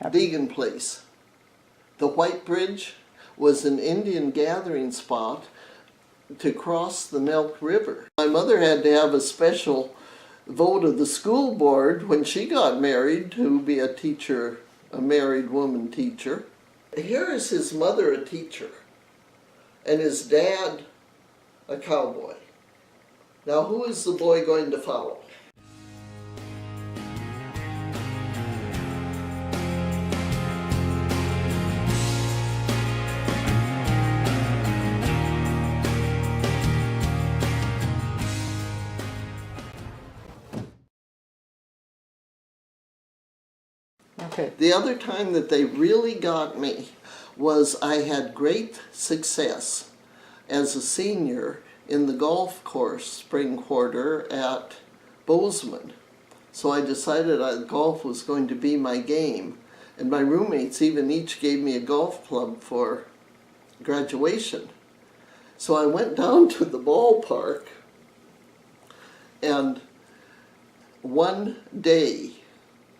Deegan Place. The White Bridge was an Indian gathering spot to cross the Milk River. My mother had to have a special vote of the school board when she got married to be a teacher, a married woman teacher. Here is his mother a teacher and his dad a cowboy. Now who is the boy going to follow? Okay. The other time that they really got me was I had great success as a senior in the golf course spring quarter at Bozeman. So I decided golf was going to be my game. And my roommates even each gave me a golf club for graduation. So I went down to the ballpark, and one day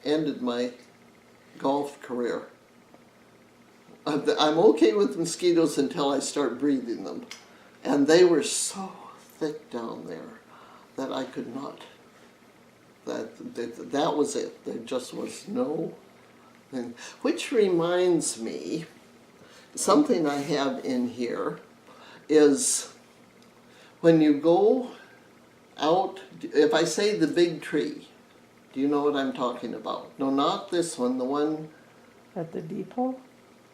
ended my golf career. I'm okay with mosquitoes until I start breathing them. And they were so thick down there that I could not. That was it. There just was no thing. Which reminds me, something I have in here is when you go out, if I say the big tree, do you know what I'm talking about? No, not this one, the one At the depot?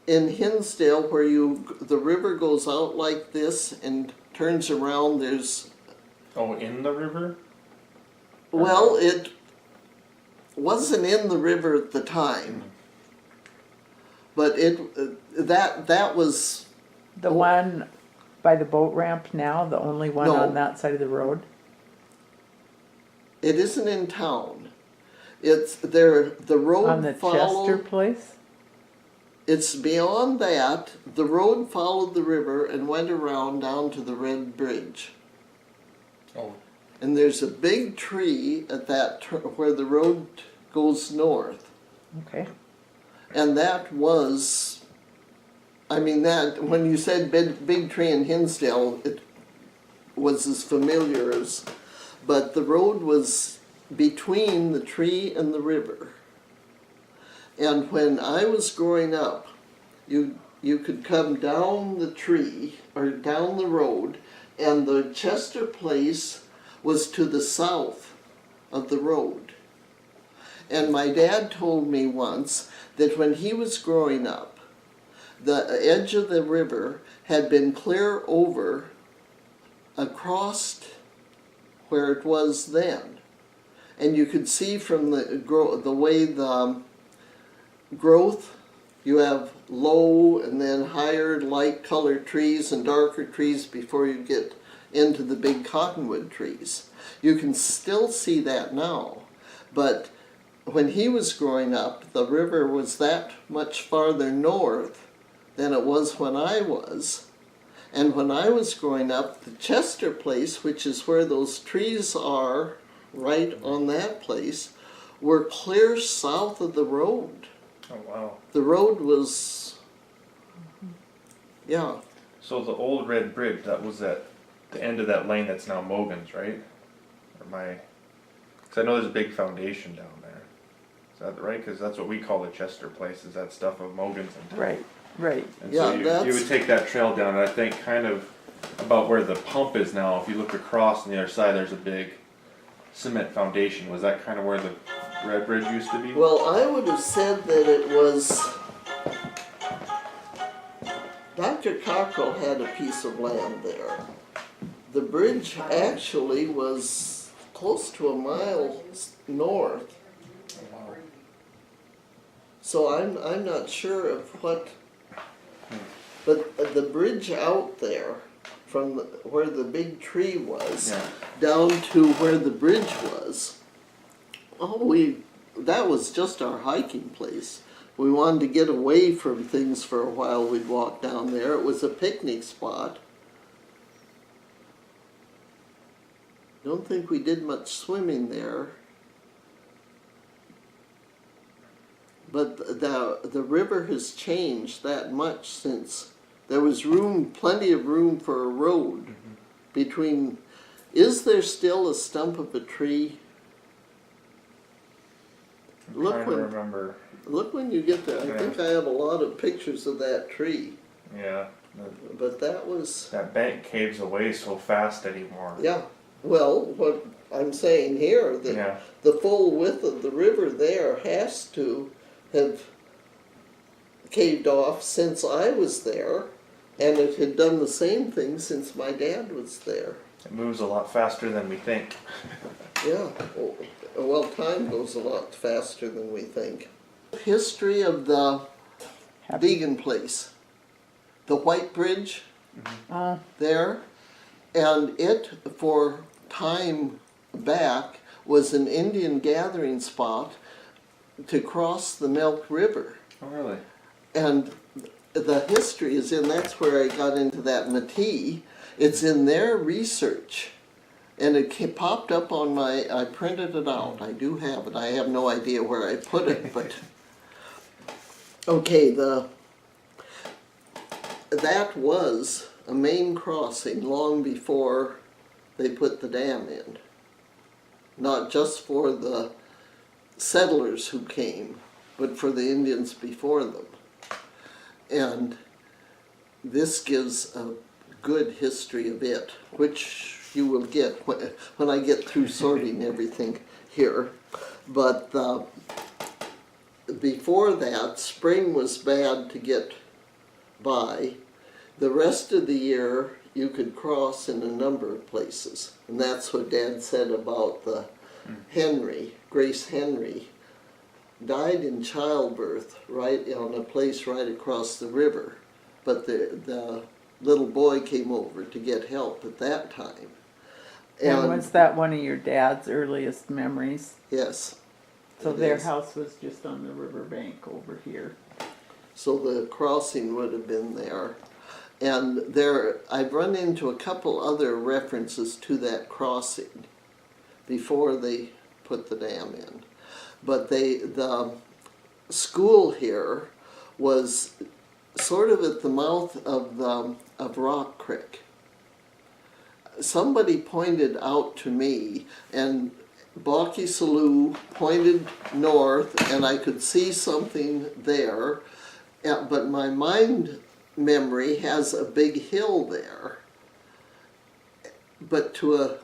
in Hinsdale where the river goes out like this and turns around. There's... Oh, in the river? Well, it wasn't in the river at the time, but that was... The one by the boat ramp now, the only one No. on that side of the road? It isn't in town. It's there. The road On the Chester place? It's beyond that. The road followed the river and went around down to the Red Bridge. Oh. And there's a big tree at that where the road goes north. Okay. And that was, I mean, that when you said big tree in Hinsdale, it was as familiar as, but the road was between the tree and the river. And when I was growing up, you could come down the tree or down the road, and the Chester place was to the south of the road. And my dad told me once that when he was growing up, the edge of the river had been clear over across where it was then. And you could see from the way the growth, you have low and then higher light colored trees and darker trees before you get into the big cottonwood trees. You can still see that now, but when he was growing up, the river was that much farther north than it was when I was. And when I was growing up, the Chester place, which is where those trees are, right on that place, were clear south of the road. Oh, wow. The road was, yeah. So the old Red Bridge, that was at the end of that lane that's now Mogan's, right? Or because I know there's a big foundation down there. Is that right? Because that's what we call the Chester place, is that stuff of Mogan's and town. Right, right. And Yeah, so you would take that trail down, and I think kind of about where the pump is now, if you look across on the other side, there's a big cement foundation. Was that kind of where the Red Bridge used to be? Well, I would have said that it was, Dr. Cockrell had a piece of land there. The bridge actually was close to a mile north. So I'm not sure of what, but the bridge out there from where the big tree was down to where the bridge was, that was just our hiking place. We wanted to get away from things for a while. We'd walk down there. It was a picnic spot. Don't think we did much swimming there. but the river has changed that much since there was room, plenty of room for a road between. Is there still a stump of a tree? I'm trying to remember. Look when you get there. I think I have a lot of pictures of that tree. Yeah. But that was. That bank caves away so fast anymore. Yeah. Well, what I'm saying here, that the full width of the river there has to have caved off since I was there, and it had done the same thing since my dad was there. It moves a lot faster than we think. Yeah. Well, time goes a lot faster than we think. History of the vegan place. The White Bridge there, and it, for time back, was an Indian gathering spot to cross the Milk River. Oh, really? And the history is in, that's where I got into that Métis. It's in their research. And it popped up on my, I printed it out. I do have it. I have no idea where I put it, but. Okay, that was a main crossing long before they put the dam in. Not just for the settlers who came, but for the Indians before them. And this gives a good history of it, which you will get when I get through sorting everything here. But before that, spring was bad to get by. The rest of the year, you could cross in a number of places. And that's what Dad said about the Grace Henry, died in childbirth right on a place right across the river. But the little boy came over to get help at that time. And was that one of your dad's earliest memories? Yes. So their house was just on the riverbank over here. So the crossing would have been there. And I've run into a couple other references to that crossing before they put the dam in. But the school here was sort of at the mouth of Rock Creek. Somebody pointed out to me, and Balky Saloo pointed north, and I could see something there, but my mind memory has a big hill there. But to a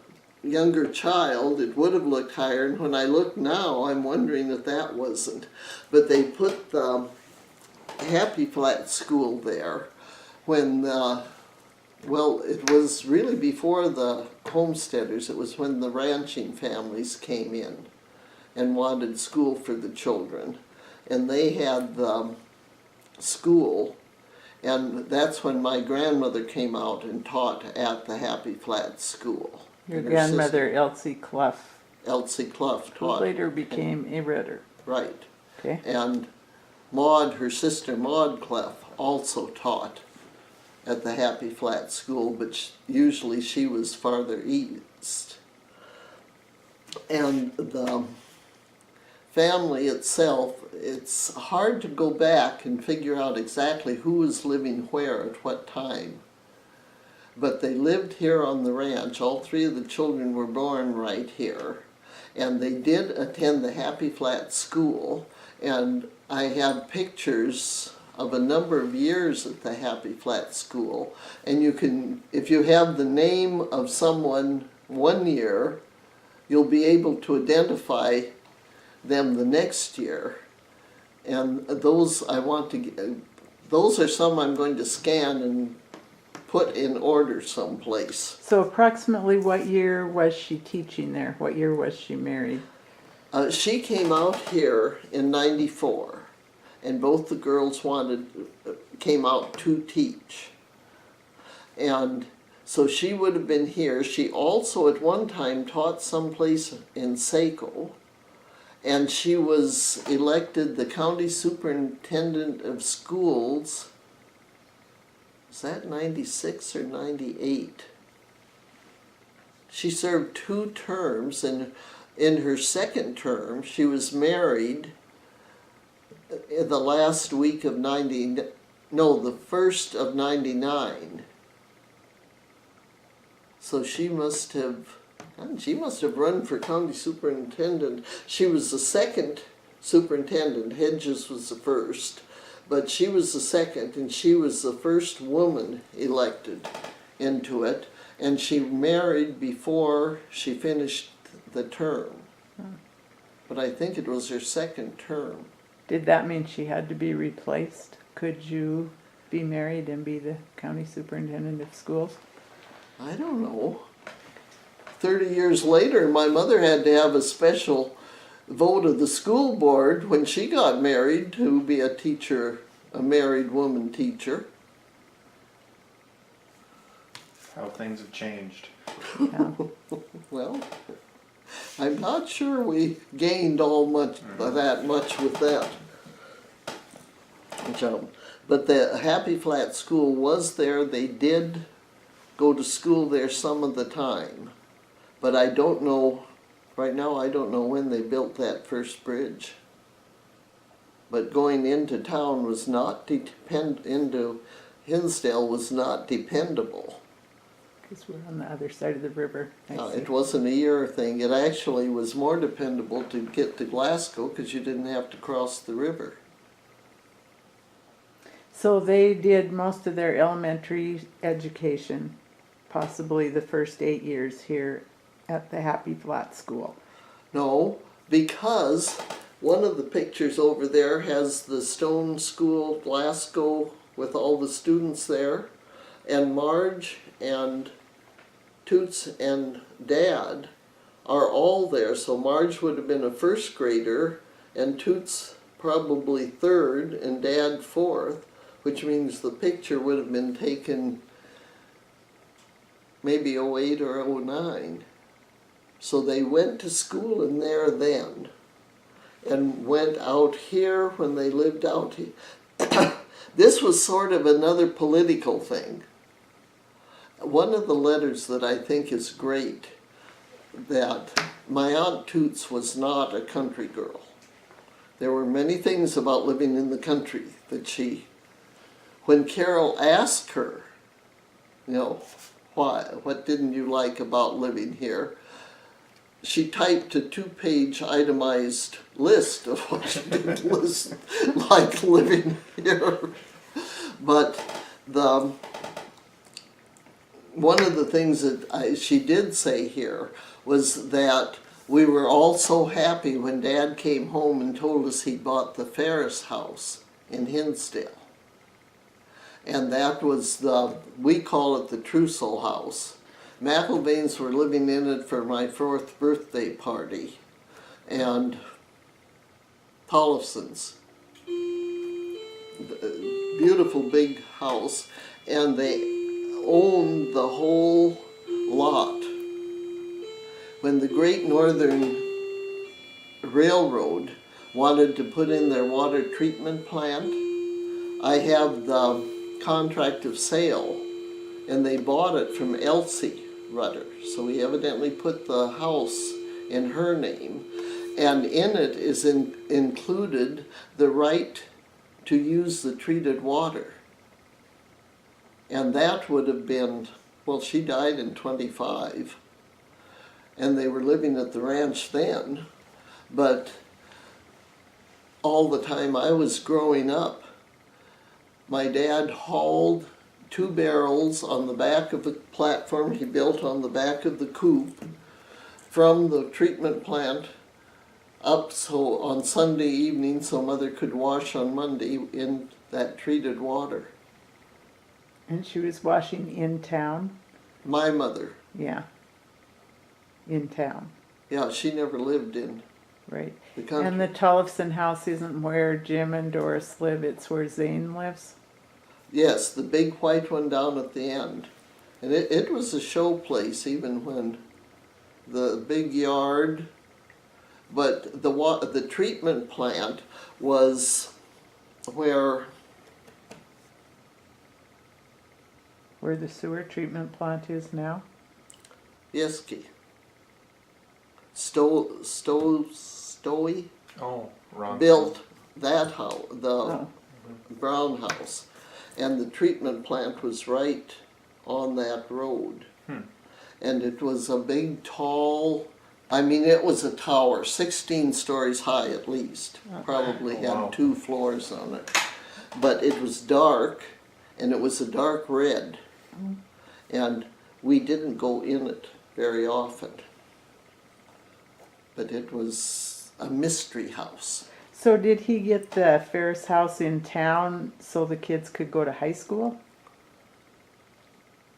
younger child, it would have looked higher, and when I look now, I'm wondering if that wasn't. But they put the Happy Flat School there when, well, it was really before the homesteaders. It was when the ranching families came in and wanted school for the children. And they had the school, and that's when my grandmother came out and taught at the Happy Flat School. Your grandmother, Elsie Clough. Elsie Clough taught. Who later became a Ritter. Right. Okay. And Maud, her sister Maud Clough, also taught at the Happy Flat School, but usually she was farther east. And the family itself, it's hard to go back and figure out exactly who was living where at what time. But they lived here on the ranch. All three of the children were born right here. And they did attend the Happy Flat School. And I have pictures of a number of years at the Happy Flat School. And you can, if you have the name of someone one year, you'll be able to identify them the next year. And those those are some I'm going to scan and put in order someplace. So approximately what year was she teaching there? What year was she married? She came out here in '94, and both the girls came out to teach. And so she would have been here. She also at one time taught someplace in Saco, and she was elected the county superintendent of schools. Was that 96 or 98? She served 2 terms, and in her second term, she was married in the last week of the first of 99. So she must have run for county superintendent. She was the second superintendent. Hedges was the first, but she was the second, and she was the first woman elected into it. And she married before she finished the term. But I think it was her second term. Did that mean she had to be replaced? Could you be married and be the county superintendent of schools? I don't know. 30 years later, my mother had to have a special vote of the school board when she got married to be a teacher, a married woman teacher. How things have changed. Yeah. Well, I'm not sure we gained that much with that. But the Happy Flat School was there. They did go to school there some of the time. But I don't know, right now I don't know when they built that first bridge. But going into town was not into Hinsdale was not dependable. Because we're on the other side of the river. It wasn't a year thing. It actually was more dependable to get to Glasgow because you didn't have to cross the river. So they did most of their elementary education, possibly the first 8 years here at the Happy Flat School. No, because one of the pictures over there has the stone school, Glasgow, with all the students there, and Marge and Toots and Dad are all there. So Marge would have been a first grader, and Toots probably third, and Dad fourth, which means the picture would have been taken maybe 08 or 09. So they went to school in there then, and went out here when they lived out here. This was sort of another political thing. One of the letters that I think is great, that my Aunt Toots was not a country girl. There were many things about living in the country that when Carol asked her, what didn't you like about living here? She typed a 2-page itemized list of what she didn't like living here. But one of the things that she did say here was that we were all so happy when Dad came home and told us he bought the Ferris house in Hinsdale. And that was we call it the Trousseau house. McIlvaines were living in it for my 4th birthday party, and Tollefson's. Beautiful big house, and they owned the whole lot. When the Great Northern Railroad wanted to put in their water treatment plant, I have the contract of sale, and they bought it from Elsie Rutter. So we evidently put the house in her name, and in it is included the right to use the treated water. And that would have been, well, she died in 25, and they were living at the ranch then, but all the time I was growing up, my dad hauled 2 barrels on the back of the platform he built on the back of the coop from the treatment plant up so on Sunday evening so Mother could wash on Monday in that treated water. And she was washing in town? My mother. Yeah. In town. Yeah, she never lived in Right. the country. And the Tollefson house isn't where Jim and Doris live, it's where Zane lives? Yes, the big white one down at the end. And it was a show place even when the big yard, but the treatment plant was where Where the sewer treatment plant is now? Yeski. Stowe Oh, wrong. built that house, the Oh, brown house. And the treatment plant was right on that road. And it was a big, tall, I mean, it was a tower, 16 stories high at least. Probably Oh, had wow. 2 floors on it. But it was dark, and it was a dark red. And we didn't go in it very often. But it was a mystery house. so did he get the Ferris house in town so the kids could go to high school?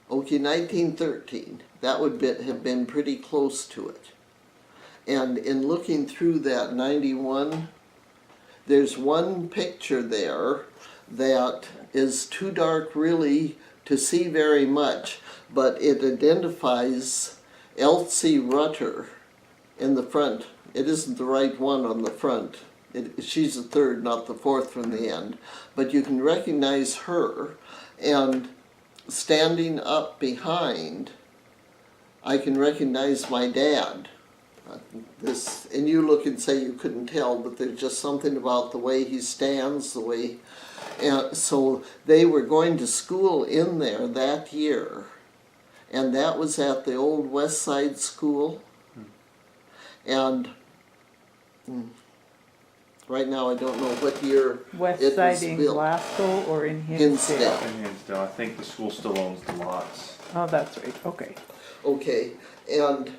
Okay, 1913. That would have been pretty close to it. And in looking through that 91, there's one picture there that is too dark really to see very much, but it identifies Elsie Rutter in the front. It isn't the right one on the front. She's the third, not the fourth from the end. But you can recognize her, and standing up behind, I can recognize my dad. This, and you look and say you couldn't tell, but there's just something about the way he stands, the way. And so they were going to school in there that year, and that was at the old West Side School. And right now I don't know what year West it side was in built. Glasgow or in Hinsdale? Hinsdale. In Hinsdale, I think the school still owns the lots. Oh, that's right, okay. Okay, and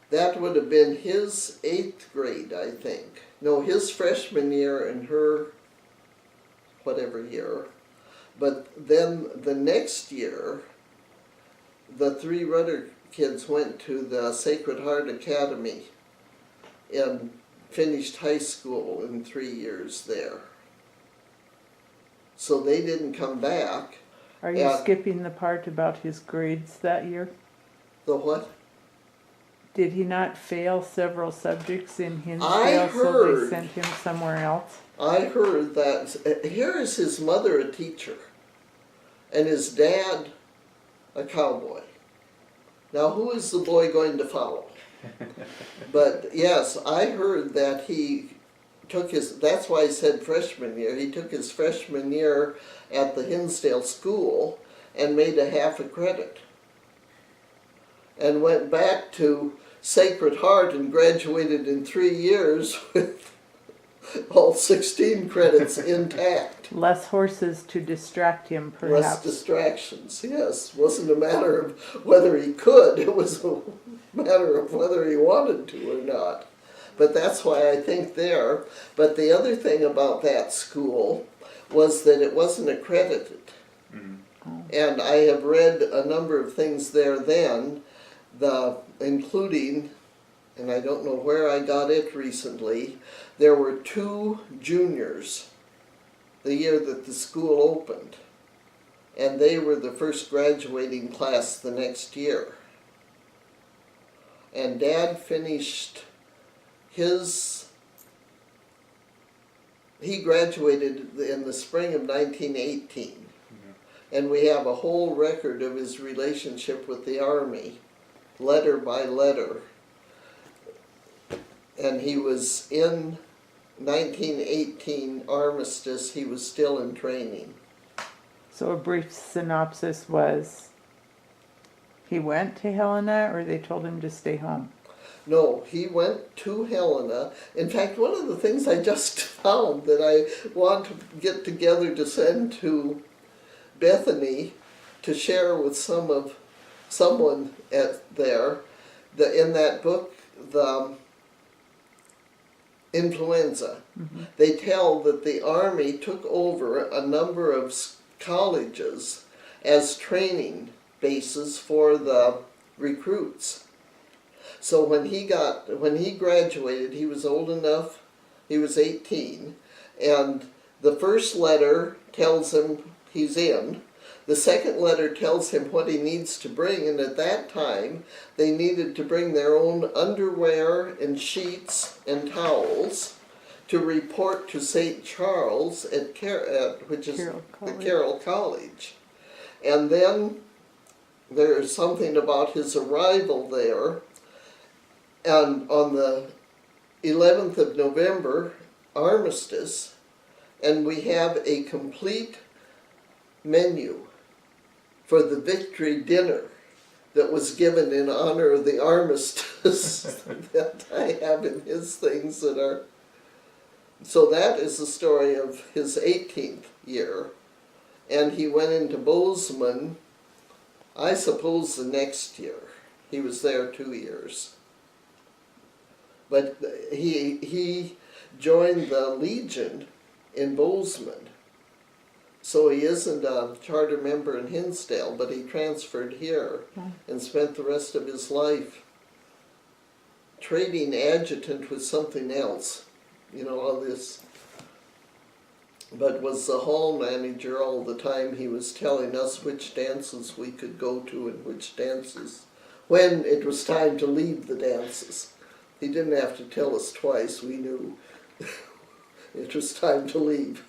that would have been his 8th grade, I think. No, his freshman year and her whatever year. But then the next year, the 3 Rudder kids went to the Sacred Heart Academy and finished high school in 3 years there. So they didn't come back. Are you Yeah. skipping the part about his grades that year? The what? Did he not fail several subjects in I Hinsdale, so heard- they sent him somewhere else? I heard that here is his mother a teacher and his dad a cowboy. Now who is the boy going to follow? But yes, I heard that he took his, that's why I said freshman year, he took his freshman year at the Hinsdale school and made a half a credit. And went back to Sacred Heart and graduated in 3 years with all 16 credits intact. Less horses to distract him, Less perhaps. distractions, yes. Wasn't a matter of whether he could, it was a matter of whether he wanted to or not. But that's why I think there. But the other thing about that school was that it wasn't accredited. And I have read a number of things there then, including, and I don't know where I got it recently, there were 2 juniors the year that the school opened. And they were the first graduating class the next year. And Dad finished he graduated in the spring of 1918. And we have a whole record of his relationship with the Army, letter by letter. And he was in 1918 armistice, he was still in training. So a brief synopsis was, he went to Helena, or they told him to stay home? No, he went to Helena. In fact, one of the things I just found that I want to get together to send to Bethany to share with someone there, in that book, the influenza. They tell that the Army took over a number of colleges as training bases for the recruits. So when he graduated, he was old enough, he was 18, and the first letter tells him he's in. The second letter tells him what he needs to bring, and at that time, they needed to bring their own underwear and sheets and towels to report to St. Charles which is Carroll the College. Carroll College. And then there's something about his arrival there, and on the 11th of November, armistice, and we have a complete menu for the victory dinner that was given in honor of the armistice that I have in his things that are. So that is the story of his 18th year. And he went into Bozeman, I suppose, the next year. He was there 2 years. But he joined the Legion in Bozeman. So he isn't a charter member in Hinsdale, but he transferred here and spent the rest of his life trading adjutant with something else. You know, all this. But was the hall manager all the time. He was telling us which dances we could go to and which dances, when it was time to leave the dances. He didn't have to tell us twice, we knew it was time to leave.